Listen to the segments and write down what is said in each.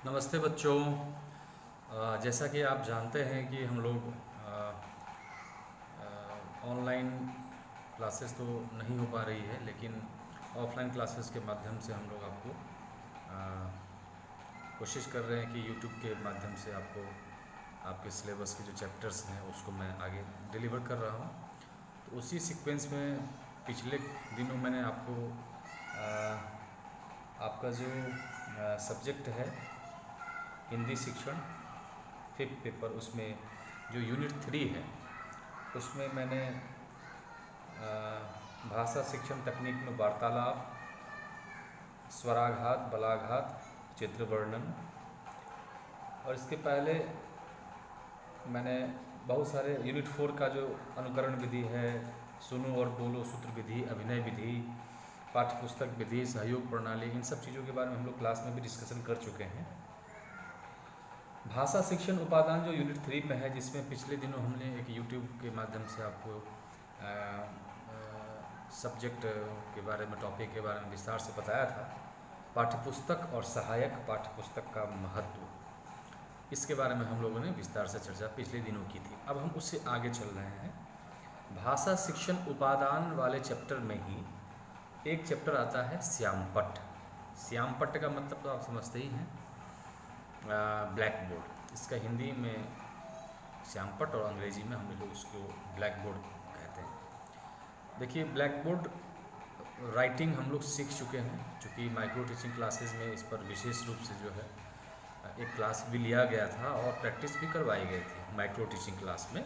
नमस्ते बच्चों। जैसा कि आप जानते हैं कि हम लोग ऑनलाइन क्लासेस तो नहीं हो पा रही है, लेकिन ऑफलाइन क्लासेस के माध्यम से हम लोग आपको कोशिश कर रहे हैं कि यूट्यूब के माध्यम से आपको आपके सिलेबस के जो चैप्टर्स हैं उसको मैं आगे डिलीवर कर रहा हूँ। तो उसी सीक्वेंस में पिछले दिनों मैंने आपको आपका जो सब्जेक्ट है हिंदी शिक्षण 5th पेपर, उसमें जो यूनिट 3 है उसमें मैंने भाषा शिक्षण तकनीक में वार्तालाप, स्वराघात, बलाघात, चित्र वर्णन, और इसके पहले मैंने बहुत सारे यूनिट 4 का जो अनुकरण विधि है, सुनो और बोलो सूत्र विधि, अभिनय विधि, पाठ्य पुस्तक विधि, सहयोग प्रणाली, इन सब चीज़ों के बारे में हम लोग क्लास में भी डिस्कशन कर चुके हैं। भाषा शिक्षण उपादान जो यूनिट 3 में है, जिसमें पिछले दिनों हमने एक यूट्यूब के माध्यम से आपको सब्जेक्ट के बारे में, टॉपिक के बारे में विस्तार से बताया था, पाठ्यपुस्तक और सहायक पाठ्यपुस्तक का महत्व, इसके बारे में हम लोगों ने विस्तार से चर्चा पिछले दिनों की थी। अब हम उससे आगे चल रहे हैं। भाषा शिक्षण उपादान वाले चैप्टर में ही एक चैप्टर आता है श्यामपट्ट। श्यामपट्ट का मतलब तो आप समझते ही हैं, ब्लैक बोर्ड। इसका हिंदी में श्यामपट्ट और अंग्रेजी में हम लोग उसको ब्लैक बोर्ड कहते हैं। देखिए, ब्लैक बोर्ड राइटिंग हम लोग सीख चुके हैं, चूँकि माइक्रो टीचिंग क्लासेस में इस पर विशेष रूप से जो है एक क्लास भी लिया गया था और प्रैक्टिस भी करवाई गई थी। माइक्रो टीचिंग क्लास में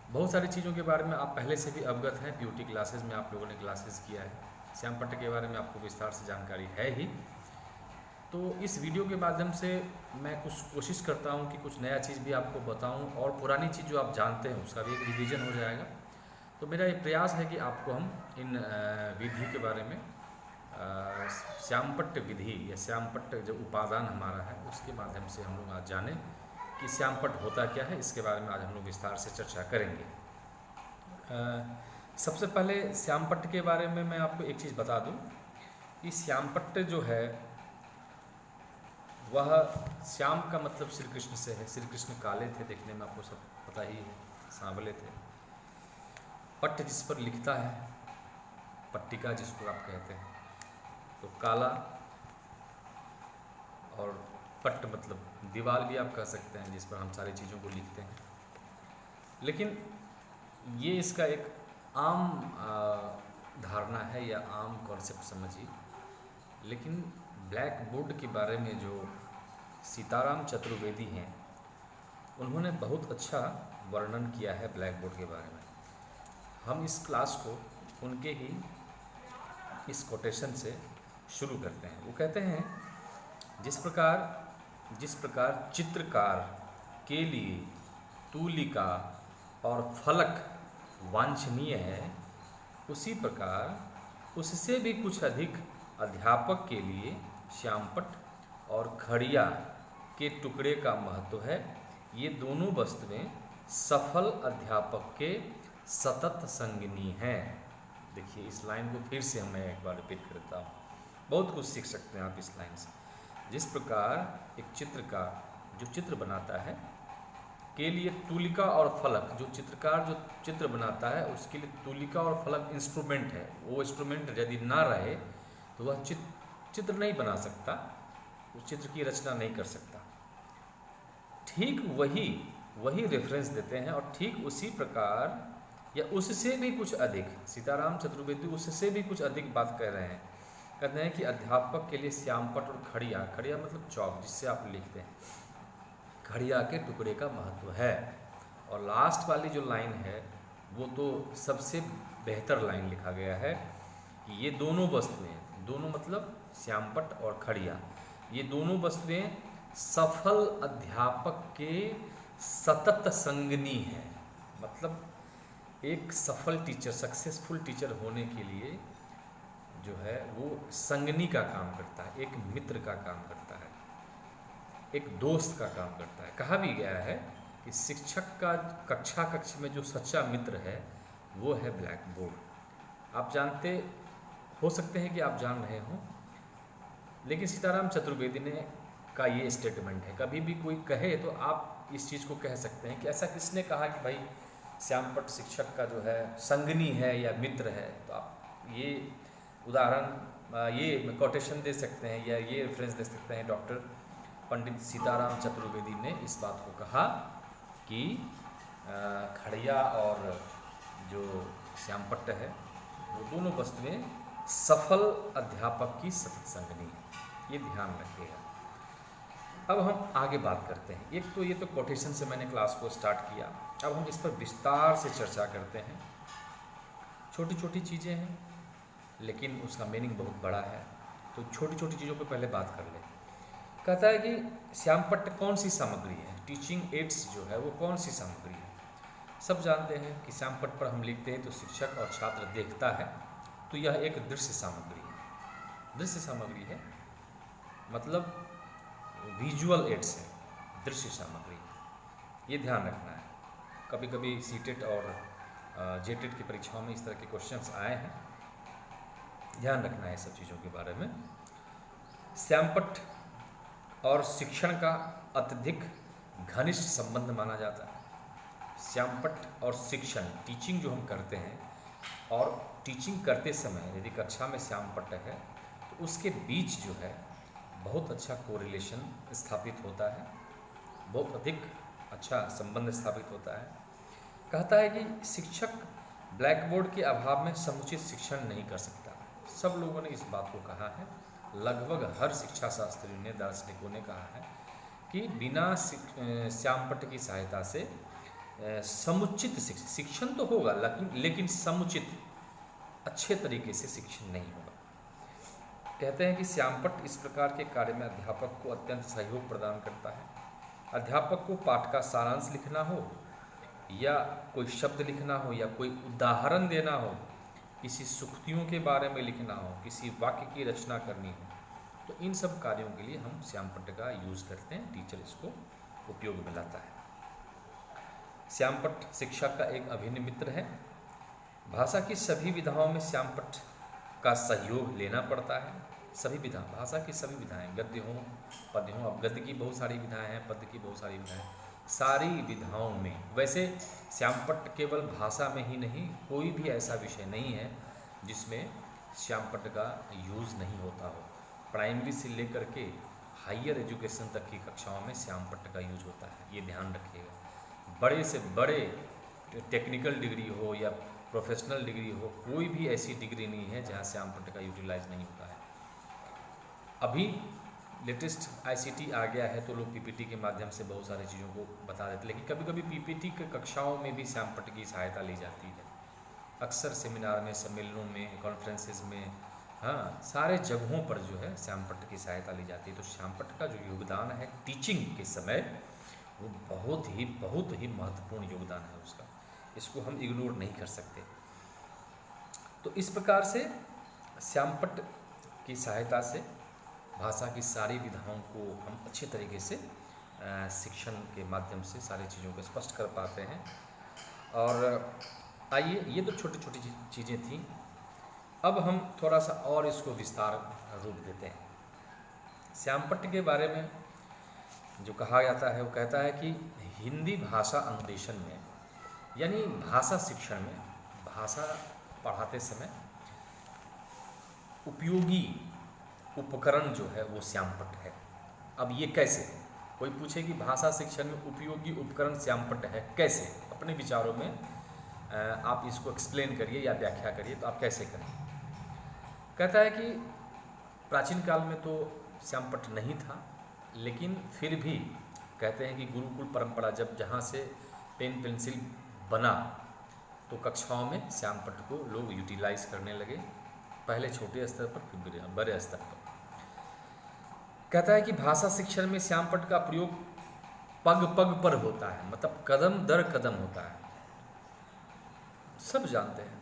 बहुत सारी चीज़ों के बारे में आप पहले से भी अवगत हैं, पीयूटी क्लासेस में आप लोगों ने क्लासेस किया है। श्यामपट्ट के बारे में आपको विस्तार से जानकारी है ही। तो इस वीडियो के माध्यम से मैं कुछ कोशिश करता हूं कि कुछ नया चीज़ भी आपको बताऊं, और पुरानी चीज़ जो आप जानते हैं उसका भी एक रिवीजन हो जाएगा। तो मेरा ये प्रयास है कि आपको हम इन विधि के बारे में, श्यामपट्ट विधि या श्यामपट्ट जो उपादान हमारा है उसके माध्यम से हम लोग आज जानें कि श्यामपट्ट होता क्या है। इसके बारे में आज हम लोग विस्तार से चर्चा करेंगे। सबसे पहले श्यामपट्ट के बारे में मैं आपको एक चीज़ बता दूं कि श्यामपट्ट जो है वह, श्याम का मतलब श्री कृष्ण से है। श्री कृष्ण काले थे, देखने में आपको सब पता ही है, सांवले थे। पट्ट जिस पर लिखता है, पट्टिका जिसको आप कहते हैं, तो काला, और पट्ट मतलब दीवार भी आप कह सकते हैं जिस पर हम सारी चीज़ों को लिखते हैं। लेकिन ये इसका एक आम धारणा है या आम कॉन्सेप्ट समझिए। लेकिन ब्लैक बोर्ड के बारे में जो सीताराम चतुर्वेदी हैं, उन्होंने बहुत अच्छा वर्णन किया है ब्लैक बोर्ड के बारे में। हम इस क्लास को उनके ही इस कोटेशन से शुरू करते हैं। वो कहते हैं, जिस प्रकार चित्रकार के लिए तूलिका और फलक वांछनीय है, उसी प्रकार उससे भी कुछ अधिक अध्यापक के लिए श्यामपट्ट और खड़िया के टुकड़े का महत्व है। ये दोनों वस्तुएं सफल अध्यापक के सतत संगिनी हैं। देखिए, इस लाइन को फिर से मैं एक बार रिपीट करता हूँ, बहुत कुछ सीख सकते हैं आप इस लाइन से। जिस प्रकार एक चित्रकार जो चित्र बनाता है के लिए तूलिका और फलक, जो चित्रकार जो चित्र बनाता है उसके लिए तूलिका और फलक इंस्ट्रूमेंट है। वो इंस्ट्रूमेंट यदि ना रहे तो वह चित्र नहीं बना सकता, उस चित्र की रचना नहीं कर सकता। ठीक वही रेफरेंस देते हैं, और ठीक उसी प्रकार या उससे भी कुछ अधिक, सीताराम चतुर्वेदी उससे भी कुछ अधिक बात कह रहे हैं। कहते हैं कि अध्यापक के लिए श्यामपट्ट और खड़िया, खड़िया मतलब चौक जिससे आप लिखते हैं, खड़िया के टुकड़े का महत्व है। और लास्ट वाली जो लाइन है वो तो सबसे बेहतर लाइन लिखा गया है कि ये दोनों वस्तुएं, दोनों मतलब श्यामपट्ट और खड़िया, ये दोनों वस्तुएं सफल अध्यापक के सतत संगनी है। मतलब एक सफल टीचर, सक्सेसफुल टीचर होने के लिए जो है वो संगनी का काम करता है, एक मित्र का काम करता है, एक दोस्त का काम करता है। कहा भी गया है कि शिक्षक का कक्ष में जो सच्चा मित्र है वो है ब्लैक बोर्ड। आप जानते हो सकते हैं कि आप जान रहे हो, लेकिन सीताराम चतुर्वेदी ने का ये स्टेटमेंट है। कभी भी कोई कहे तो आप इस चीज़ को कह सकते हैं कि ऐसा किसने कहा कि भाई श्यामपट्ट शिक्षक का जो है संगनी है या मित्र है। तो आप ये उदाहरण ये कोटेशन दे सकते हैं या ये रेफरेंस दे सकते हैं। डॉक्टर पंडित सीताराम चतुर्वेदी ने इस बात को कहा कि खड़िया और जो श्यामपट्ट है वो दोनों वस्तुएं सफल अध्यापक की सतत संगनी है, ये ध्यान रखिएगा। अब हम आगे बात करते हैं। एक तो ये तो कोटेशन से मैंने क्लास को स्टार्ट किया, अब हम इस पर विस्तार से चर्चा करते हैं। छोटी छोटी चीज़ें हैं लेकिन उसका मीनिंग बहुत बड़ा है, तो छोटी छोटी चीज़ों पर पहले बात कर लें। कहता है कि श्यामपट्ट कौन सी सामग्री है, टीचिंग एड्स जो है वो कौन सी सामग्री है। सब जानते हैं कि श्यामपट्ट पर हम लिखते हैं तो शिक्षक और छात्र देखता है, तो यह एक दृश्य सामग्री है। दृश्य सामग्री है मतलब विजुअल एड्स है, दृश्य सामग्री, ये ध्यान रखना है। कभी कभी सीटेट और जेटेट की परीक्षाओं में इस तरह के क्वेश्चंस आए हैं, ध्यान रखना है सब चीज़ों के बारे में। श्यामपट्ट और शिक्षण का अत्यधिक घनिष्ठ संबंध माना जाता है। श्यामपट्ट और शिक्षण, टीचिंग जो हम करते हैं और टीचिंग करते समय यदि कक्षा में श्यामपट्ट है तो उसके बीच जो है बहुत अच्छा कोरिलेशन स्थापित होता है, बहुत अधिक अच्छा संबंध स्थापित होता है। कहता है कि शिक्षक ब्लैक बोर्ड के अभाव में समुचित शिक्षण नहीं कर सकता। सब लोगों ने इस बात को कहा है, लगभग हर शिक्षा शास्त्रियों ने, दार्शनिकों ने कहा है कि बिना श्यामपट्ट की सहायता से समुचित शिक्षण तो होगा लेकिन समुचित अच्छे तरीके से शिक्षण नहीं होगा। कहते हैं कि श्यामपट्ट इस प्रकार के कार्य में अध्यापक को अत्यंत सहयोग प्रदान करता है। अध्यापक को पाठ का सारांश लिखना हो या कोई शब्द लिखना हो या कोई उदाहरण देना हो, किसी सुक्तियों के बारे में लिखना हो, किसी वाक्य की रचना करनी हो, तो इन सब कार्यों के लिए हम श्यामपट्ट का यूज़ करते हैं, टीचर इसको उपयोग में लाता है। श्यामपट्ट शिक्षक का एक अभिन्न मित्र है। भाषा की सभी विधाओं में श्यामपट्ट का सहयोग लेना पड़ता है। सभी विधा, भाषा की सभी विधाएं, गद्य हों पद्य हों, अब गद्य की बहुत सारी विधाएं हैं, पद्य की बहुत सारी विधाएं, सारी विधाओं में। वैसे श्यामपट्ट केवल भाषा में ही नहीं, कोई भी ऐसा विषय नहीं है जिसमें श्यामपट्ट का यूज़ नहीं होता हो। प्राइमरी से लेकर के हायर एजुकेशन तक की कक्षाओं में श्यामपट्ट का यूज होता है, ये ध्यान रखिएगा। बड़े से बड़े टेक्निकल डिग्री हो या प्रोफेशनल डिग्री हो, कोई भी ऐसी डिग्री नहीं है जहाँ श्यामपट्ट का यूटिलाइज नहीं होता है। अभी लेटेस्ट आईसीटी आ गया है तो लोग पीपीटी के माध्यम से बहुत सारी चीज़ों को बता देते, लेकिन कभी कभी पीपीटी के कक्षाओं में भी श्यामपट्ट की सहायता ली जाती है। अक्सर सेमिनार में, सम्मेलनों में, कॉन्फ्रेंसेस में, हाँ, सारे जगहों पर जो है श्यामपट्ट की सहायता ली जाती है। तो श्यामपट्ट का जो योगदान है टीचिंग के समय, वो बहुत ही महत्वपूर्ण योगदान है उसका, इसको हम इग्नोर नहीं कर सकते। तो इस प्रकार से श्यामपट्ट की सहायता से भाषा की सारी विधाओं को हम अच्छे तरीके से शिक्षण के माध्यम से सारी चीज़ों को स्पष्ट कर पाते हैं। और आइए, ये तो छोटी छोटी चीज़ें थीं, अब हम थोड़ा सा और इसको विस्तार रूप देते हैं। श्यामपट्ट के बारे में जो कहा जाता है वो कहता है कि हिंदी भाषा अनुदेशन में, यानी भाषा शिक्षण में, भाषा पढ़ाते समय उपयोगी उपकरण जो है वो श्यामपट्ट है। अब ये कैसे? कोई पूछे कि भाषा शिक्षण में उपयोगी उपकरण श्यामपट्ट है, कैसे? अपने विचारों में आप इसको एक्सप्लेन करिए या व्याख्या करिए, तो आप कैसे करें? कहता है कि प्राचीन काल में तो श्यामपट्ट नहीं था, लेकिन फिर भी कहते हैं कि गुरुकुल परंपरा जब जहाँ से पेन पेंसिल बना तो कक्षाओं में श्यामपट्ट को लोग यूटिलाइज करने लगे, पहले छोटे स्तर पर फिर बड़े स्तर पर। कहता है कि भाषा शिक्षण में श्यामपट्ट का प्रयोग पग पग पर होता है, मतलब कदम दर कदम होता है। सब जानते हैं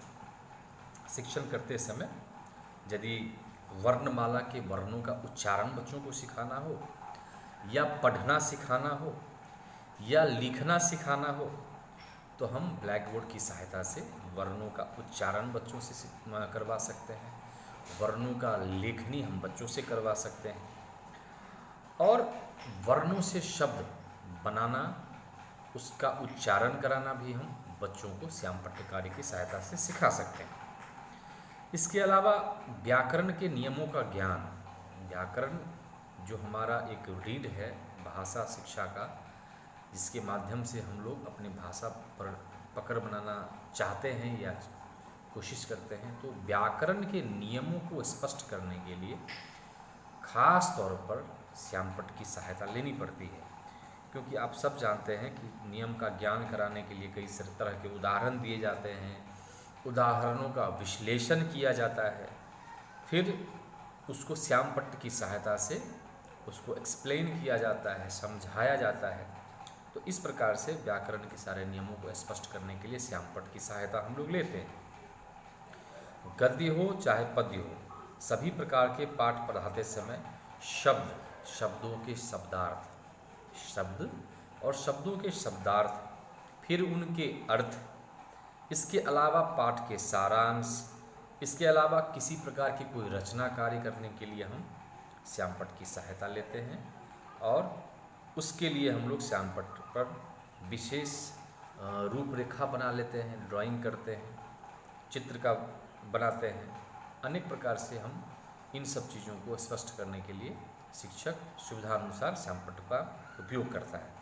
शिक्षण करते समय यदि वर्णमाला के वर्णों का उच्चारण बच्चों को सिखाना हो या पढ़ना सिखाना हो या लिखना सिखाना हो, तो हम ब्लैक बोर्ड की सहायता से वर्णों का उच्चारण बच्चों से करवा सकते हैं, वर्णों का लेखनी हम बच्चों से करवा सकते हैं। और वर्णों से शब्द बनाना, उसका उच्चारण कराना भी हम बच्चों को श्याम पट्टकारी की सहायता से सिखा सकते हैं। इसके अलावा व्याकरण के नियमों का ज्ञान, व्याकरण जो हमारा एक रीढ़ है भाषा शिक्षा का, जिसके माध्यम से हम लोग अपनी भाषा पर पकड़ बनाना चाहते हैं या कोशिश करते हैं, तो व्याकरण के नियमों को स्पष्ट करने के लिए खास तौर पर श्यामपट्ट की सहायता लेनी पड़ती है। क्योंकि आप सब जानते हैं कि नियम का ज्ञान कराने के लिए कई तरह के उदाहरण दिए जाते हैं, उदाहरणों का विश्लेषण किया जाता है, फिर उसको श्यामपट्ट की सहायता से उसको एक्सप्लेन किया जाता है, समझाया जाता है। तो इस प्रकार से व्याकरण के सारे नियमों को स्पष्ट करने के लिए श्यामपट्ट की सहायता हम लोग लेते हैं। गद्य हो चाहे पद्य हो, सभी प्रकार के पाठ पढ़ाते समय शब्द, शब्दों के शब्दार्थ, शब्द और शब्दों के शब्दार्थ, फिर उनके अर्थ, इसके अलावा पाठ के सारांश, इसके अलावा किसी प्रकार की कोई रचना कार्य करने के लिए हम श्यामपट्ट की सहायता लेते हैं। और उसके लिए हम लोग श्यामपट्ट पर विशेष रूपरेखा बना लेते हैं, ड्राइंग करते हैं, चित्र का बनाते हैं। अनेक प्रकार से हम इन सब चीज़ों को स्पष्ट करने के लिए शिक्षक सुविधानुसार श्यामपट्ट का उपयोग करता है।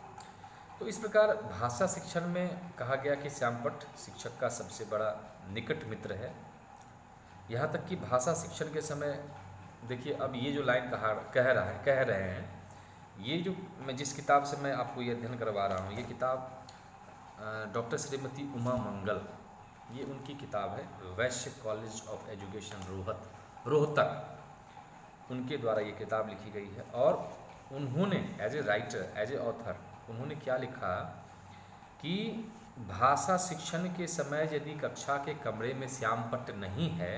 तो इस प्रकार भाषा शिक्षण में कहा गया कि श्यामपट्ट शिक्षक का सबसे बड़ा निकट मित्र है। यहाँ तक कि भाषा शिक्षण के समय देखिए, अब ये जो लाइन कह रहे हैं, ये जो मैं जिस किताब से मैं आपको ये अध्ययन करवा रहा हूँ, ये किताब डॉक्टर श्रीमती उमा मंगल, ये उनकी किताब है, वैश्य कॉलेज ऑफ एजुकेशन रोहतक, उनके द्वारा ये किताब लिखी गई है। और उन्होंने as a writer, as a author, उन्होंने क्या लिखा कि भाषा शिक्षण के समय यदि कक्षा के कमरे में श्यामपट्ट नहीं है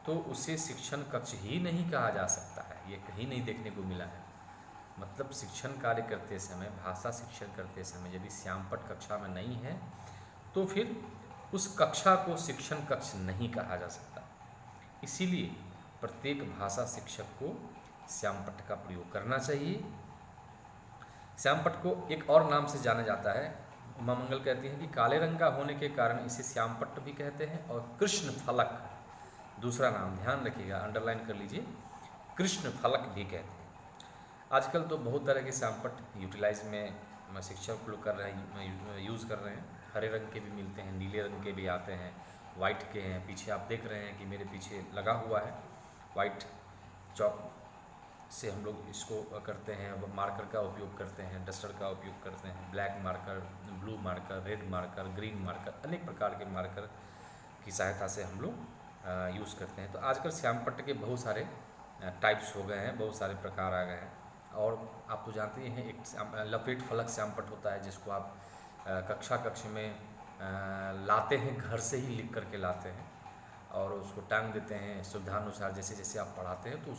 तो उसे शिक्षण कक्ष ही नहीं कहा जा सकता है। ये कहीं नहीं देखने को मिला है। मतलब शिक्षण कार्य करते समय, भाषा शिक्षण करते समय यदि श्यामपट्ट कक्षा में नहीं है तो फिर उस कक्षा को शिक्षण कक्ष नहीं कहा जा सकता। इसीलिए प्रत्येक भाषा शिक्षक को श्यामपट्ट का प्रयोग करना चाहिए। श्यामपट्ट को एक और नाम से जाना जाता है। उमा मंगल कहती हैं कि काले रंग का होने के कारण इसे श्यामपट्ट भी कहते हैं, और कृष्ण फलक दूसरा नाम, ध्यान रखिएगा, अंडरलाइन कर लीजिए, कृष्ण फलक भी कहते हैं। आजकल तो बहुत तरह के श्यामपट्ट यूटिलाइज में शिक्षक लोग कर रहे हैं, यूज़ कर रहे हैं। हरे रंग के भी मिलते हैं, नीले रंग के भी आते हैं, वाइट के हैं। पीछे आप देख रहे हैं कि मेरे पीछे लगा हुआ है, वाइट चॉक से हम लोग इसको करते हैं, मार्कर का उपयोग करते हैं, डस्टर का उपयोग करते हैं, black marker, blue marker, red marker, green marker, अनेक प्रकार के मार्कर की सहायता से हम लोग यूज़ करते हैं। तो आजकल श्यामपट्ट के बहुत सारे टाइप्स हो गए हैं, बहुत सारे प्रकार आ गए हैं। और आप तो जानते हैं एक लपेट फलक श्यामपट्ट होता है, जिसको आप कक्ष में लाते हैं, घर से ही लिख करके लाते हैं और उसको टांग देते हैं सुविधानुसार। जैसे जैसे आप पढ़ाते हैं तो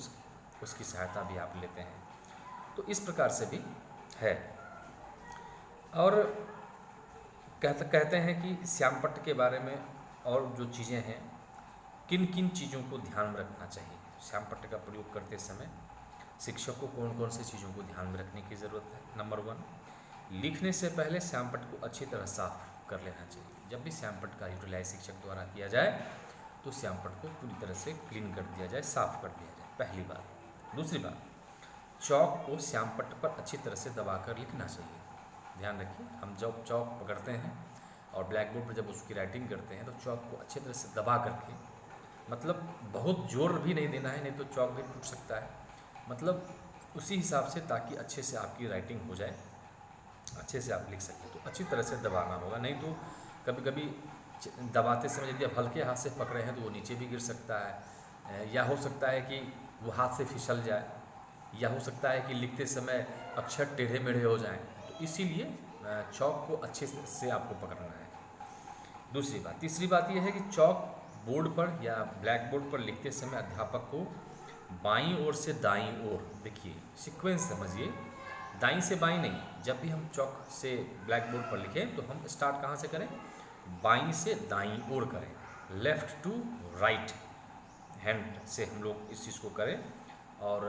उसकी सहायता भी आप लेते हैं। तो इस प्रकार से भी है। और कहते हैं कि श्यामपट्ट के बारे में और जो चीज़ें हैं, किन किन चीज़ों को ध्यान में रखना चाहिए। श्यामपट्ट का प्रयोग करते समय शिक्षक को कौन कौन से चीज़ों को ध्यान में रखने की ज़रूरत है। नंबर 1, लिखने से पहले श्यामपट्ट को अच्छी तरह साफ कर लेना चाहिए। जब भी श्यामपट्ट का यूटिलाइज शिक्षक द्वारा किया जाए तो श्यामपट्ट को पूरी तरह से क्लीन कर दिया जाए, साफ कर दिया जाए, पहली बात। दूसरी बात, चौक को श्यामपट्ट पर अच्छी तरह से दबाकर लिखना चाहिए। ध्यान रखिए, हम जब चौक पकड़ते हैं और ब्लैक बोर्ड पर जब उसकी राइटिंग करते हैं तो चौक को अच्छी तरह से दबा करके, मतलब बहुत जोर भी नहीं देना है, नहीं तो चौक भी टूट सकता है। मतलब उसी हिसाब से, ताकि अच्छे से आपकी राइटिंग हो जाए, अच्छे से आप लिख सकें। तो अच्छी तरह से दबाना होगा, नहीं तो कभी कभी दबाते समय यदि आप हल्के हाथ से पकड़े हैं तो वो नीचे भी गिर सकता है, या हो सकता है कि वो हाथ से फिसल जाए, या हो सकता है कि लिखते समय अक्षर टेढ़े मेढ़े हो जाएं। तो इसीलिए चौक को अच्छे से आपको पकड़ना है। दूसरी बात, तीसरी बात यह है कि चौक बोर्ड पर या ब्लैक बोर्ड पर लिखते समय अध्यापक को बाईं ओर से दाईं ओर, देखिए सीक्वेंस समझिए, दाईं से बाईं नहीं। जब भी हम चौक से ब्लैक बोर्ड पर लिखें तो हम स्टार्ट कहाँ से करें, बाईं से दाईं ओर करें, लेफ़्ट टू राइट हैंड से हम लोग इस चीज़ को करें। और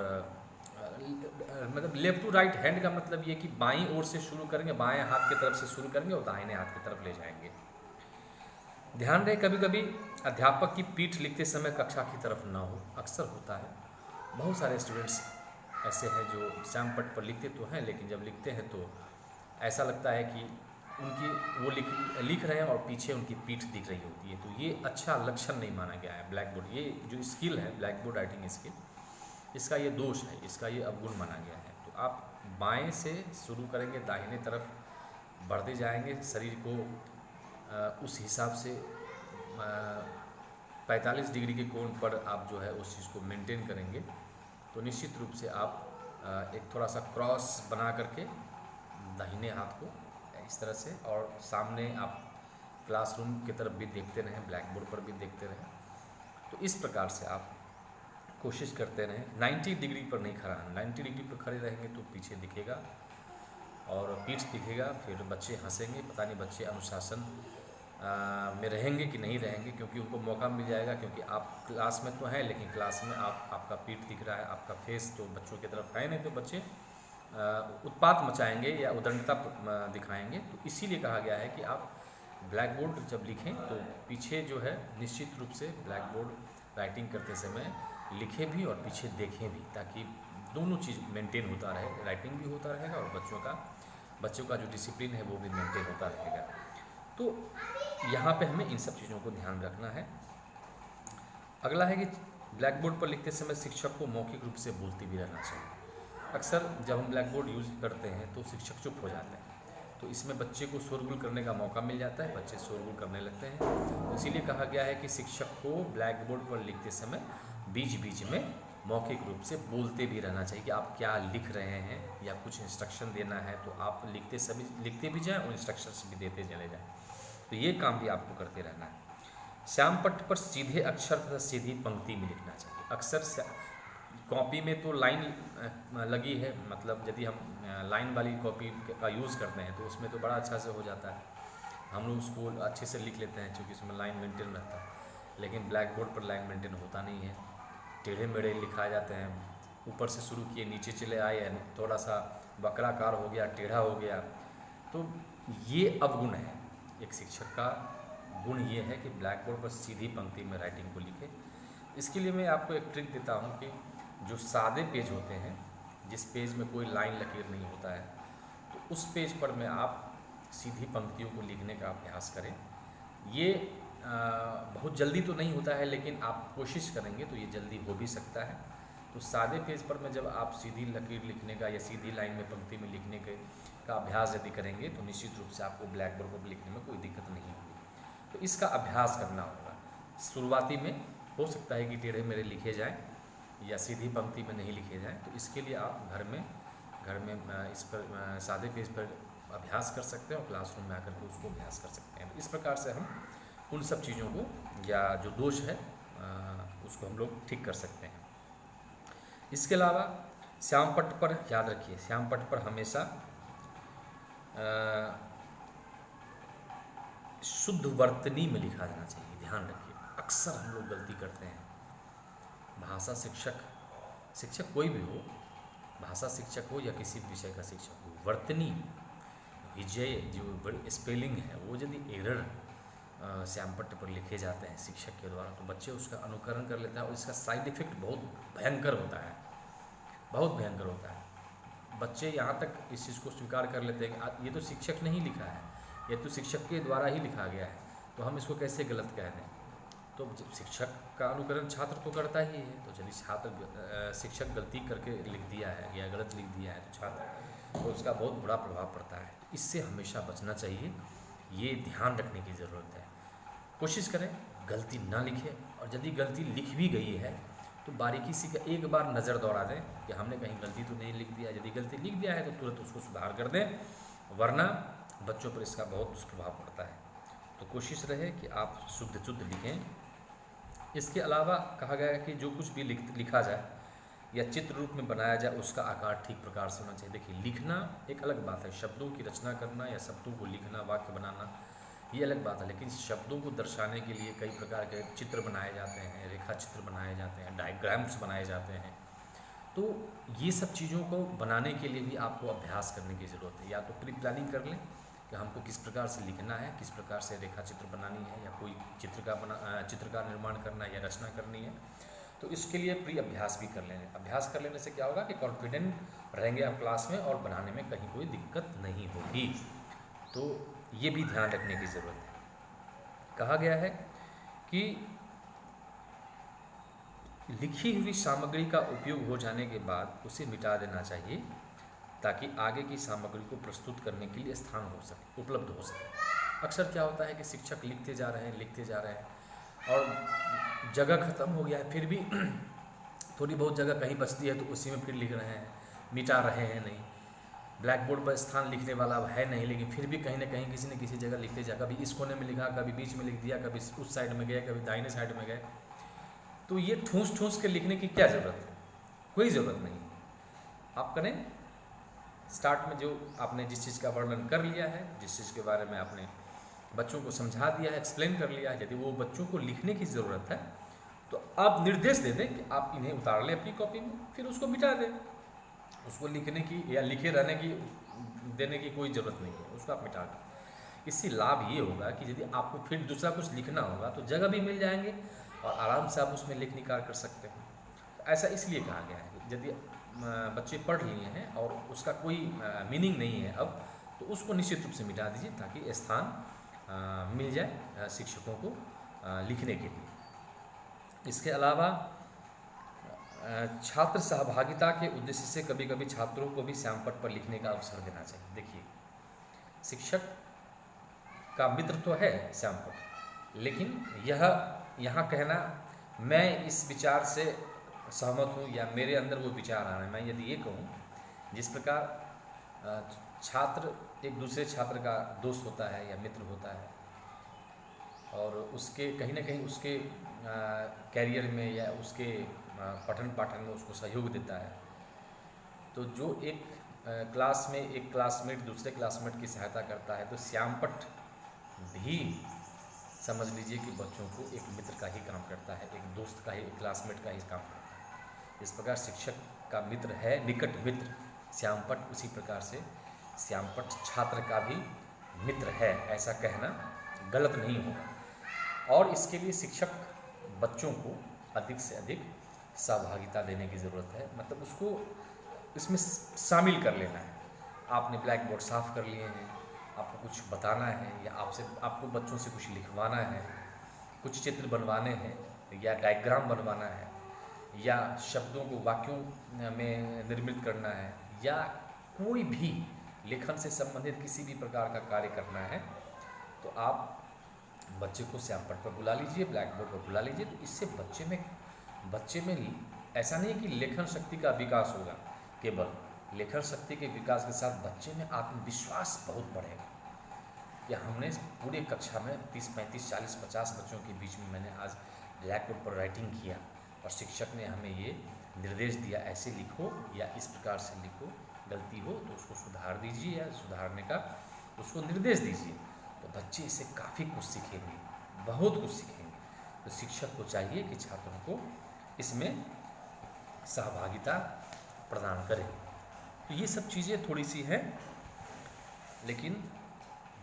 मतलब लेफ्ट टू राइट हैंड का मतलब ये कि बाईं ओर से शुरू करेंगे, बाएं हाथ की तरफ से शुरू करेंगे और दाहिने हाथ की तरफ ले जाएंगे। ध्यान रहे कभी कभी अध्यापक की पीठ लिखते समय कक्षा की तरफ ना हो, अक्सर होता है। बहुत सारे स्टूडेंट्स ऐसे हैं जो श्याम पट्ट पर लिखते तो हैं, लेकिन जब लिखते हैं तो ऐसा लगता है कि उनकी वो लिख रहे हैं और पीछे उनकी पीठ दिख रही होती है। तो ये अच्छा लक्षण नहीं माना गया है। ब्लैक बोर्ड, ये जो स्किल है ब्लैक बोर्ड राइटिंग स्किल, इसका ये दोष है, इसका ये अवगुण माना गया है। तो आप बाएं से शुरू करेंगे, दाहिने तरफ बढ़ते जाएंगे, शरीर को उस हिसाब से 45 डिग्री के कोण पर आप जो है उस चीज़ को मेंटेन करेंगे तो निश्चित रूप से आप एक थोड़ा सा क्रॉस बना करके दाहिने हाथ को इस तरह से, और सामने आप क्लासरूम की तरफ भी देखते रहें, ब्लैक बोर्ड पर भी देखते रहें। तो इस प्रकार से आप कोशिश करते रहें। 90 डिग्री पर नहीं खड़ा है, 90 डिग्री पर खड़े रहेंगे तो पीछे दिखेगा और पीठ दिखेगा, फिर बच्चे हंसेंगे, पता नहीं बच्चे अनुशासन में रहेंगे कि नहीं रहेंगे, क्योंकि उनको मौका मिल जाएगा। क्योंकि आप क्लास में तो हैं, लेकिन क्लास में आपका पीठ दिख रहा है, आपका फेस तो बच्चों की तरफ है नहीं, तो बच्चे उत्पात मचाएंगे या उदंडता दिखाएंगे। तो इसीलिए कहा गया है कि आप ब्लैक बोर्ड जब लिखें तो पीछे जो है निश्चित रूप से ब्लैक बोर्ड राइटिंग करते समय लिखें भी और पीछे देखें भी, ताकि दोनों चीज़ मेंटेन होता रहे, राइटिंग भी होता रहेगा और बच्चों का जो डिसिप्लिन है वो भी मेंटेन होता रहेगा। तो यहाँ पे हमें इन सब चीज़ों को ध्यान रखना है। अगला है कि ब्लैक बोर्ड पर लिखते समय शिक्षक को मौखिक रूप से बोलते भी रहना चाहिए। अक्सर जब हम ब्लैक बोर्ड यूज़ करते हैं तो शिक्षक चुप हो जाते हैं, तो इसमें बच्चे को शोरगुल करने का मौका मिल जाता है, बच्चे शोरगुल करने लगते हैं। तो इसीलिए कहा गया है कि शिक्षक को ब्लैक बोर्ड पर लिखते समय बीच बीच में मौखिक रूप से बोलते भी रहना चाहिए कि आप क्या लिख रहे हैं, या कुछ इंस्ट्रक्शन देना है तो आप लिखते भी जाएं और इंस्ट्रक्शंस भी देते चले जाएं। तो ये काम भी आपको करते रहना है। श्याम पट्ट पर सीधे अक्षर तथा सीधी पंक्ति में लिखना चाहिए। अक्सर कॉपी में तो लाइन लगी है, मतलब यदि हम लाइन वाली कॉपी का यूज़ करते हैं तो उसमें तो बड़ा अच्छा से हो जाता है, हम लोग उसको अच्छे से लिख लेते हैं क्योंकि उसमें लाइन मेंटेन रहता है। लेकिन ब्लैक बोर्ड पर लाइन मेंटेन होता नहीं है, टेढ़े मेढ़े लिखा जाते हैं, ऊपर से शुरू किए नीचे चले आए, थोड़ा सा वक्राकार हो गया, टेढ़ा हो गया। तो ये अवगुण है। एक शिक्षक का गुण ये है कि ब्लैक बोर्ड पर सीधी पंक्ति में राइटिंग को लिखे। इसके लिए मैं आपको एक ट्रिक देता हूँ कि जो सादे पेज होते हैं, जिस पेज में कोई लाइन लकीर नहीं होता है, तो उस पेज पर में आप सीधी पंक्तियों को लिखने का अभ्यास करें। ये बहुत जल्दी तो नहीं होता है, लेकिन आप कोशिश करेंगे तो ये जल्दी हो भी सकता है। तो सादे पेज पर में जब आप सीधी लकीर लिखने का या सीधी लाइन में पंक्ति में लिखने का अभ्यास यदि करेंगे तो निश्चित रूप से आपको ब्लैक बोर्ड पर लिखने में कोई दिक्कत नहीं होगी। तो इसका अभ्यास करना होगा। शुरुआती में हो सकता है कि टेढ़े मेढ़े लिखे जाएँ या सीधी पंक्ति में नहीं लिखे जाएँ, तो इसके लिए आप घर में इस पर सादे पेज पर अभ्यास कर सकते हैं और क्लासरूम में आकर के उसको अभ्यास कर सकते हैं। इस प्रकार से हम उन सब चीज़ों को या जो दोष है उसको हम लोग ठीक कर सकते हैं। इसके अलावा श्याम पट्ट पर याद रखिए, श्याम पट्ट पर हमेशा शुद्ध वर्तनी में लिखा जाना चाहिए। ध्यान रखिए, अक्सर हम लोग गलती करते हैं। भाषा शिक्षक कोई भी हो, भाषा शिक्षक हो या किसी विषय का शिक्षक हो, वर्तनी विजय जो स्पेलिंग है वो यदि एरर श्याम पट्ट पर लिखे जाते हैं शिक्षक के द्वारा तो बच्चे उसका अनुकरण कर लेते हैं और इसका साइड इफ़ेक्ट बहुत भयंकर होता है, बहुत भयंकर होता है। बच्चे यहाँ तक इस चीज़ को स्वीकार कर लेते हैं कि ये तो शिक्षक नहीं लिखा है, ये तो शिक्षक के द्वारा ही लिखा गया है, तो हम इसको कैसे गलत कह दें। तो जब शिक्षक का अनुकरण छात्र तो करता ही है, तो यदि शिक्षक गलती करके लिख दिया है या गलत लिख दिया है तो छात्र तो उसका बहुत बुरा प्रभाव पड़ता है। इससे हमेशा बचना चाहिए, ये ध्यान रखने की ज़रूरत है। कोशिश करें गलती ना लिखें, और यदि गलती लिख भी गई है तो बारीकी से एक बार नज़र दौड़ा दें कि हमने कहीं गलती तो नहीं लिख दिया। यदि गलती लिख दिया है तो तुरंत उसको सुधार कर दें, वरना बच्चों पर इसका बहुत दुष्प्रभाव पड़ता है। तो कोशिश रहे कि आप शुद्ध लिखें। इसके अलावा कहा गया है कि जो कुछ भी लिखा जाए या चित्र रूप में बनाया जाए उसका आकार ठीक प्रकार से होना चाहिए। देखिए, लिखना एक अलग बात है, शब्दों की रचना करना या शब्दों को लिखना, वाक्य बनाना, ये अलग बात है। लेकिन शब्दों को दर्शाने के लिए कई प्रकार के चित्र बनाए जाते हैं, रेखा चित्र बनाए जाते हैं, डायग्राम्स बनाए जाते हैं। तो ये सब चीज़ों को बनाने के लिए भी आपको अभ्यास करने की ज़रूरत है। या तो प्री प्लानिंग कर लें कि हमको किस प्रकार से लिखना है, किस प्रकार से रेखा चित्र बनानी है, या कोई चित्र का निर्माण करना है या रचना करनी है, तो इसके लिए प्री अभ्यास भी कर लें। अभ्यास कर लेने से क्या होगा कि कॉन्फिडेंट रहेंगे आप क्लास में और बनाने में कहीं कोई दिक्कत नहीं होगी। तो ये भी ध्यान रखने की ज़रूरत है। कहा गया है कि लिखी हुई सामग्री का उपयोग हो जाने के बाद उसे मिटा देना चाहिए ताकि आगे की सामग्री को प्रस्तुत करने के लिए स्थान हो सके, उपलब्ध हो सके। अक्सर क्या होता है कि शिक्षक लिखते जा रहे हैं और जगह ख़त्म हो गया है, फिर भी थोड़ी बहुत जगह कहीं बचती है तो उसी में फिर लिख रहे हैं, मिटा रहे हैं नहीं। ब्लैक बोर्ड पर स्थान लिखने वाला है नहीं, लेकिन फिर भी कहीं ना कहीं किसी न किसी जगह लिखते जा, कभी इस कोने में लिखा, कभी बीच में लिख दिया, कभी उस साइड में गए, कभी दाहिने साइड में गए। तो ये ठूस ठूस के लिखने की क्या ज़रूरत है? कोई ज़रूरत नहीं। आप करें स्टार्ट में जो आपने जिस चीज़ का वर्णन कर लिया है, जिस चीज़ के बारे में आपने बच्चों को समझा दिया है, एक्सप्लेन कर लिया है, यदि वो बच्चों को लिखने की ज़रूरत है तो आप निर्देश दे दें कि आप इन्हें उतार लें अपनी कॉपी में, फिर उसको मिटा दें। उसको लिखने की या लिखे रहने की देने की कोई ज़रूरत नहीं है, उसको आप मिटा दें। इससे लाभ ये होगा कि यदि आपको फिर दूसरा कुछ लिखना होगा तो जगह भी मिल जाएंगे और आराम से आप उसमें लिख निकाल कर सकते हैं। तो ऐसा इसलिए कहा गया है कि यदि बच्चे पढ़ लिए हैं और उसका कोई मीनिंग नहीं है अब, तो उसको निश्चित रूप से मिटा दीजिए ताकि स्थान मिल जाए शिक्षकों को लिखने के लिए। इसके अलावा छात्र सहभागिता के उद्देश्य से कभी कभी छात्रों को भी श्यामपट्ट पर लिखने का अवसर देना चाहिए। देखिए, शिक्षक का मित्र तो है श्यामपट्ट, लेकिन यह यहाँ कहना मैं इस विचार से सहमत हूँ या मेरे अंदर वो विचार आ रहा है, मैं यदि ये कहूँ जिस प्रकार छात्र एक दूसरे छात्र का दोस्त होता है या मित्र होता है और उसके कहीं ना कहीं उसके कैरियर में या उसके पठन पाठन में उसको सहयोग देता है, तो जो एक क्लास में एक क्लासमेट दूसरे क्लासमेट की सहायता करता है, तो श्यामपट्ट भी समझ लीजिए कि बच्चों को एक मित्र का ही काम करता है, एक दोस्त का ही, एक क्लासमेट का ही काम करता है। इस प्रकार शिक्षक का मित्र है, निकट मित्र श्यामपट्ट, उसी प्रकार से श्यामपट्ट छात्र का भी मित्र है, ऐसा कहना गलत नहीं होगा। और इसके लिए शिक्षक बच्चों को अधिक से अधिक सहभागिता देने की ज़रूरत है, मतलब उसको इसमें शामिल कर लेना है। आपने ब्लैक बोर्ड साफ़ कर लिए हैं, आपको कुछ बताना है या आपको बच्चों से कुछ लिखवाना है, कुछ चित्र बनवाने हैं या डायग्राम बनवाना है या शब्दों को वाक्यों में निर्मित करना है या कोई भी लेखन से संबंधित किसी भी प्रकार का कार्य करना है, तो आप बच्चे को श्यामपट्ट पर बुला लीजिए, ब्लैक बोर्ड पर बुला लीजिए। तो इससे बच्चे में ऐसा नहीं कि लेखन शक्ति का विकास होगा, केवल लेखन शक्ति के विकास के साथ बच्चे में आत्मविश्वास बहुत बढ़ेगा। या हमने पूरे कक्षा में 30, 35, 40, 50 बच्चों के बीच में मैंने आज ब्लैक बोर्ड पर राइटिंग किया और शिक्षक ने हमें ये निर्देश दिया, ऐसे लिखो या इस प्रकार से लिखो, गलती हो तो उसको सुधार दीजिए या सुधारने का उसको निर्देश दीजिए। तो बच्चे इससे काफ़ी कुछ सीखेंगे, बहुत कुछ सीखेंगे। तो शिक्षक को चाहिए कि छात्रों को इसमें सहभागिता प्रदान करें। तो ये सब चीज़ें थोड़ी सी हैं, लेकिन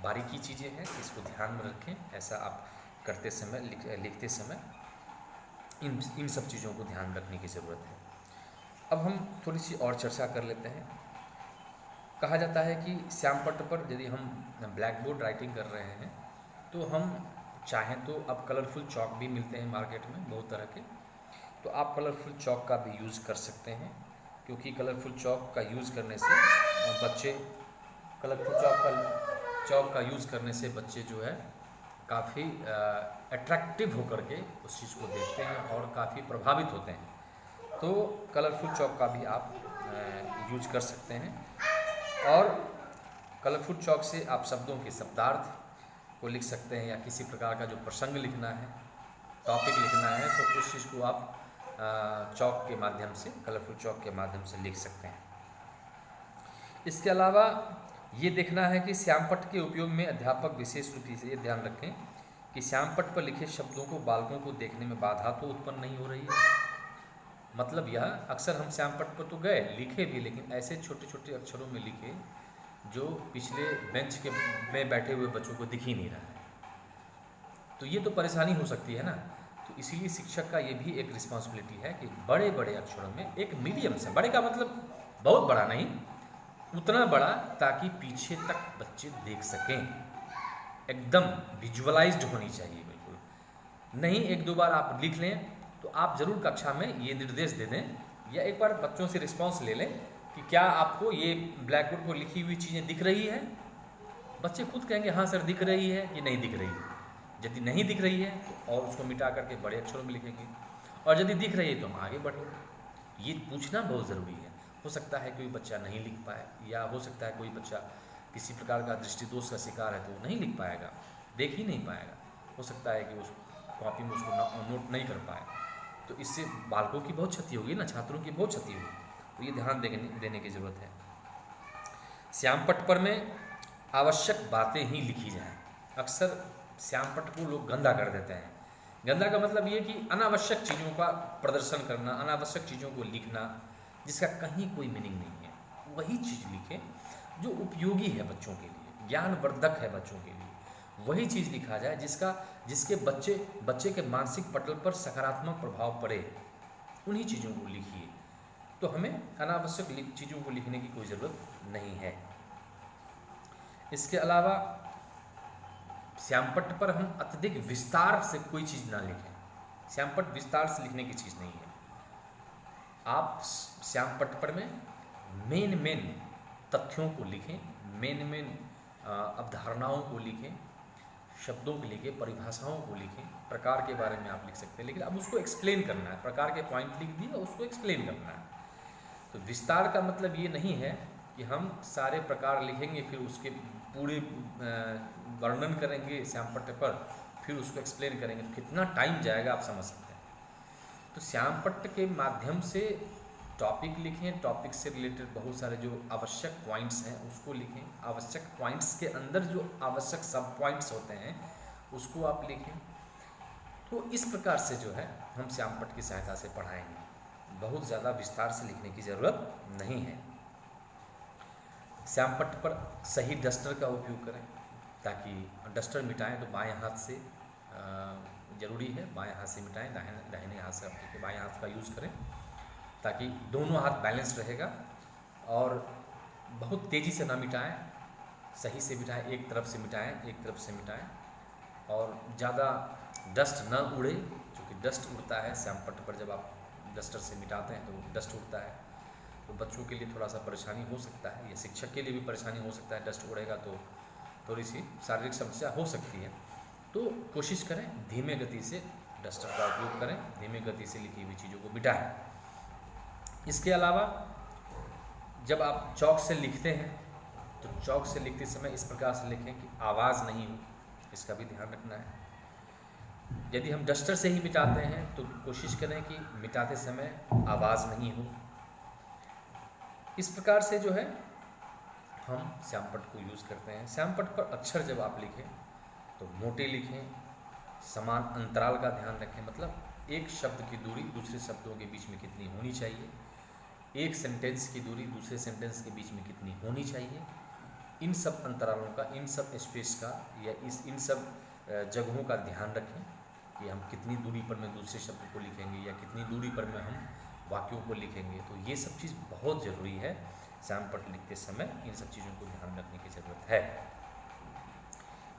बारीकी चीज़ें हैं, इसको ध्यान में रखें। ऐसा आप करते समय लिखते समय इन सब चीज़ों को ध्यान रखने की ज़रूरत है। अब हम थोड़ी सी और चर्चा कर लेते हैं। कहा जाता है कि श्यामपट्ट पर यदि हम ब्लैक बोर्ड राइटिंग कर रहे हैं तो हम चाहें तो अब कलरफुल चॉक भी मिलते हैं मार्केट में बहुत तरह के, तो आप कलरफुल चॉक का भी यूज़ कर सकते हैं, क्योंकि कलरफुल चॉक का यूज़ करने से बच्चे चॉक का यूज़ करने से बच्चे जो है काफ़ी अट्रैक्टिव होकर के उस चीज़ को देखते हैं और काफ़ी प्रभावित होते हैं। तो कलरफुल चॉक का भी आप यूज कर सकते हैं और कलरफुल चॉक से आप शब्दों के शब्दार्थ को लिख सकते हैं या किसी प्रकार का जो प्रसंग लिखना है, टॉपिक लिखना है, तो उस चीज़ को आप चॉक के माध्यम से, कलरफुल चॉक के माध्यम से लिख सकते हैं। इसके अलावा ये देखना है कि श्यामपट्ट के उपयोग में अध्यापक विशेष रूप से ये ध्यान रखें कि श्यामपट्ट पर लिखे शब्दों को बालकों को देखने में बाधा तो उत्पन्न नहीं हो रही है। मतलब यह अक्सर हम श्यामपट्ट पर तो गए, लिखे भी, लेकिन ऐसे छोटे छोटे अक्षरों में लिखे जो पिछले बेंच के में बैठे हुए बच्चों को दिख ही नहीं रहा है। तो ये तो परेशानी हो सकती है ना। तो इसीलिए शिक्षक का ये भी एक रिस्पॉन्सिबिलिटी है कि बड़े बड़े अक्षरों में एक मीडियम से, बड़े का मतलब बहुत बड़ा नहीं, उतना बड़ा ताकि पीछे तक बच्चे देख सकें, एकदम विजुअलाइज्ड होनी चाहिए बिल्कुल। नहीं एक दो बार आप लिख लें तो आप ज़रूर कक्षा में ये निर्देश दे दें, या एक बार बच्चों से रिस्पांस ले लें कि क्या आपको ये ब्लैक बोर्ड पर लिखी हुई चीज़ें दिख रही है। बच्चे खुद कहेंगे हाँ सर दिख रही है कि नहीं दिख रही है। यदि नहीं दिख रही है तो और उसको मिटा करके बड़े अक्षरों में लिखेंगे, और यदि दिख रही है तो हम आगे बढ़ेंगे। ये पूछना बहुत ज़रूरी है। हो सकता है कोई बच्चा नहीं लिख पाए, या हो सकता है कोई बच्चा किसी प्रकार का दृष्टिदोष का शिकार है तो वो नहीं लिख पाएगा, देख ही नहीं पाएगा। हो सकता है कि उस कॉपी में उसको नोट नहीं कर पाए, तो इससे बालकों की बहुत क्षति होगी ना, छात्रों की बहुत क्षति होगी। तो ये ध्यान देने की ज़रूरत है। श्यामपट्ट पर में आवश्यक बातें ही लिखी जाएं। अक्सर श्यामपट्ट को लोग गंदा कर देते हैं। गंदा का मतलब ये कि अनावश्यक चीज़ों का प्रदर्शन करना, अनावश्यक चीज़ों को लिखना जिसका कहीं कोई मीनिंग नहीं है। वही चीज़ लिखें जो उपयोगी है बच्चों के लिए, ज्ञानवर्धक है बच्चों के लिए। वही चीज़ लिखा जाए जिसके बच्चे के मानसिक पटल पर सकारात्मक प्रभाव पड़े, उन्हीं चीज़ों को लिखिए। तो हमें अनावश्यक चीज़ों को लिखने की कोई ज़रूरत नहीं है। इसके अलावा श्यामपट्ट पर हम अत्यधिक विस्तार से कोई चीज़ ना लिखें। श्यामपट्ट विस्तार से लिखने की चीज़ नहीं है। आप श्यामपट्ट पर में मेन तथ्यों को लिखें, मेन अवधारणाओं को लिखें, शब्दों को लिखें, परिभाषाओं को लिखें। प्रकार के बारे में आप लिख सकते हैं, लेकिन अब उसको एक्सप्लेन करना है। प्रकार के पॉइंट लिख दिए और उसको एक्सप्लेन करना है। तो विस्तार का मतलब ये नहीं है कि हम सारे प्रकार लिखेंगे फिर उसके पूरे वर्णन करेंगे श्यामपट्ट पर, फिर उसको एक्सप्लेन करेंगे, तो कितना टाइम जाएगा आप समझ सकते हैं। तो श्यामपट्ट के माध्यम से टॉपिक लिखें, टॉपिक से रिलेटेड बहुत सारे जो आवश्यक पॉइंट्स हैं उसको लिखें, आवश्यक पॉइंट्स के अंदर जो आवश्यक सब पॉइंट्स होते हैं उसको आप लिखें। तो इस प्रकार से जो है हम श्यामपट्ट की सहायता से पढ़ाएंगे। बहुत ज़्यादा विस्तार से लिखने की ज़रूरत नहीं है। श्यामपट्ट पर सही डस्टर का उपयोग करें, ताकि डस्टर मिटाएं तो बाएं हाथ से ज़रूरी है, बाएं हाथ से मिटाएं, दाहिने हाथ से अपने बाएं हाथ का यूज़ करें, ताकि दोनों हाथ बैलेंस रहेगा। और बहुत तेज़ी से ना मिटाएं, सही से मिटाएं, एक तरफ से मिटाएं, एक तरफ से मिटाएं, और ज़्यादा डस्ट न उड़े, क्योंकि डस्ट उड़ता है श्यामपट्ट पर। जब आप डस्टर से मिटाते हैं तो डस्ट उड़ता है, तो बच्चों के लिए थोड़ा सा परेशानी हो सकता है, या शिक्षक के लिए भी परेशानी हो सकता है। डस्ट उड़ेगा तो थोड़ी सी शारीरिक समस्या हो सकती है। तो कोशिश करें धीमे गति से डस्टर का उपयोग करें, धीमे गति से लिखी हुई चीज़ों को मिटाएं। इसके अलावा जब आप चौक से लिखते हैं तो चौक से लिखते समय इस प्रकार से लिखें कि आवाज़ नहीं हो, इसका भी ध्यान रखना है। यदि हम डस्टर से ही मिटाते हैं तो कोशिश करें कि मिटाते समय आवाज़ नहीं हो। इस प्रकार से जो है हम श्यामपट्ट को यूज़ करते हैं। श्यामपट्ट पर अक्षर जब आप लिखें तो मोटे लिखें, समान अंतराल का ध्यान रखें। मतलब एक शब्द की दूरी दूसरे शब्दों के बीच में कितनी होनी चाहिए, एक सेंटेंस की दूरी दूसरे सेंटेंस के बीच में कितनी होनी चाहिए, इन सब अंतरालों का, इन सब स्पेस का, या इन सब जगहों का ध्यान रखें कि हम कितनी दूरी पर में दूसरे शब्द को लिखेंगे या कितनी दूरी पर में हम वाक्यों को लिखेंगे। तो ये सब चीज़ बहुत ज़रूरी है। श्यामपट्ट लिखते समय इन सब चीज़ों को ध्यान रखने की ज़रूरत है।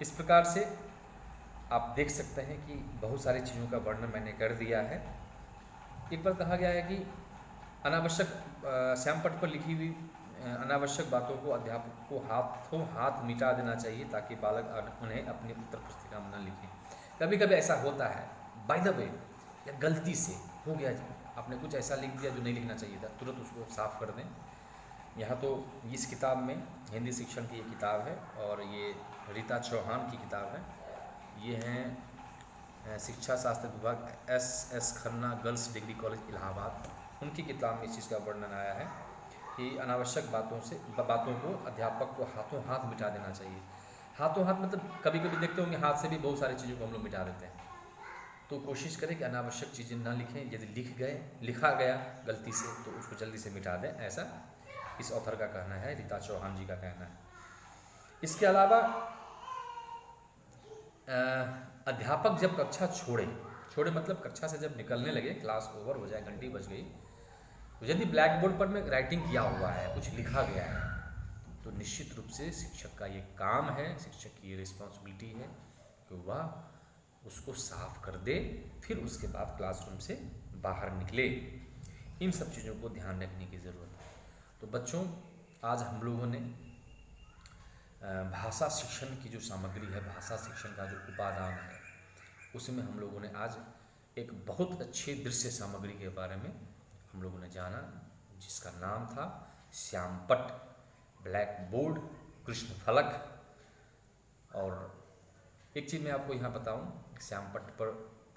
इस प्रकार से आप देख सकते हैं कि बहुत सारी चीज़ों का वर्णन मैंने कर दिया है। एक बार कहा गया है कि अनावश्यक श्यामपट्ट पर लिखी हुई अनावश्यक बातों को अध्यापक को हाथों हाथ मिटा देना चाहिए, ताकि बालक उन्हें अपनी उत्तर पुस्तिका में न लिखें। कभी कभी ऐसा होता है बाय द वे, या गलती से हो गया, आपने कुछ ऐसा लिख दिया जो नहीं लिखना चाहिए था, तुरंत उसको साफ कर दें। यहाँ तो इस किताब में हिंदी शिक्षण की ये किताब है, और ये रीता चौहान की किताब है। ये हैं शिक्षा शास्त्र विभाग S Khanna girls degree college Allahabad, उनकी किताब में इस चीज़ का वर्णन आया है कि अनावश्यक बातों को अध्यापक को हाथों हाथ मिटा देना चाहिए। हाथों हाथ मतलब कभी कभी देखते होंगे हाथ से भी बहुत सारी चीज़ों को हम लोग मिटा देते हैं। तो कोशिश करें कि अनावश्यक चीज़ें ना लिखें। यदि लिखा गया गलती से तो उसको जल्दी से मिटा दें, ऐसा इस ऑथर का कहना है, रीता चौहान जी का कहना है। इसके अलावा अध्यापक जब कक्षा छोड़े मतलब कक्षा से जब निकलने लगे, क्लास ओवर हो जाए, घंटी बज गई, तो यदि ब्लैक बोर्ड पर में राइटिंग किया हुआ है, कुछ लिखा गया है, तो निश्चित रूप से शिक्षक का ये काम है, शिक्षक की ये रिस्पॉन्सिबिलिटी है कि वह उसको साफ कर दे, फिर उसके बाद क्लासरूम से बाहर निकले। इन सब चीज़ों को ध्यान रखने की ज़रूरत है। तो बच्चों, आज हम लोगों ने भाषा शिक्षण की जो सामग्री है, भाषा शिक्षण का जो उपादान है, उसमें हम लोगों ने आज एक बहुत अच्छे दृश्य सामग्री के बारे में हम लोगों ने जाना, जिसका नाम था श्यामपट्ट, ब्लैक बोर्ड, कृष्ण फलक। और एक चीज़ मैं आपको यहाँ बताऊँ, श्यामपट्ट पर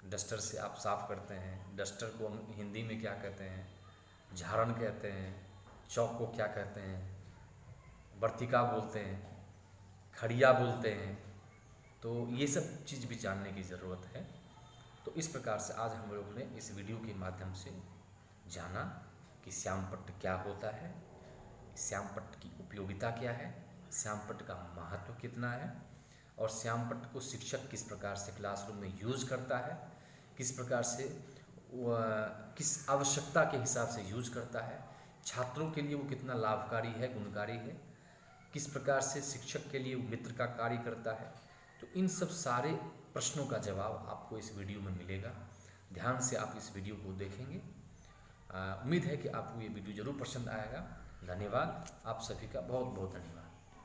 डस्टर से आप साफ़ करते हैं। डस्टर को हम हिंदी में क्या कहते हैं? झाड़न कहते हैं। चौक को क्या कहते हैं? वर्तिका बोलते हैं, खड़िया बोलते हैं। तो ये सब चीज़ भी जानने की ज़रूरत है। तो इस प्रकार से आज हम लोगों ने इस वीडियो के माध्यम से जाना कि श्यामपट्ट क्या होता है, श्यामपट्ट की उपयोगिता क्या है, श्यामपट्ट का महत्व कितना है, और श्यामपट्ट को शिक्षक किस प्रकार से क्लासरूम में यूज़ करता है, किस प्रकार से किस आवश्यकता के हिसाब से यूज़ करता है, छात्रों के लिए वो कितना लाभकारी है, गुणकारी है, किस प्रकार से शिक्षक के लिए मित्र का कार्य करता है। तो इन सब सारे प्रश्नों का जवाब आपको इस वीडियो में मिलेगा। ध्यान से आप इस वीडियो को देखेंगे। उम्मीद है कि आपको ये वीडियो ज़रूर पसंद आएगा। धन्यवाद, आप सभी का बहुत बहुत धन्यवाद।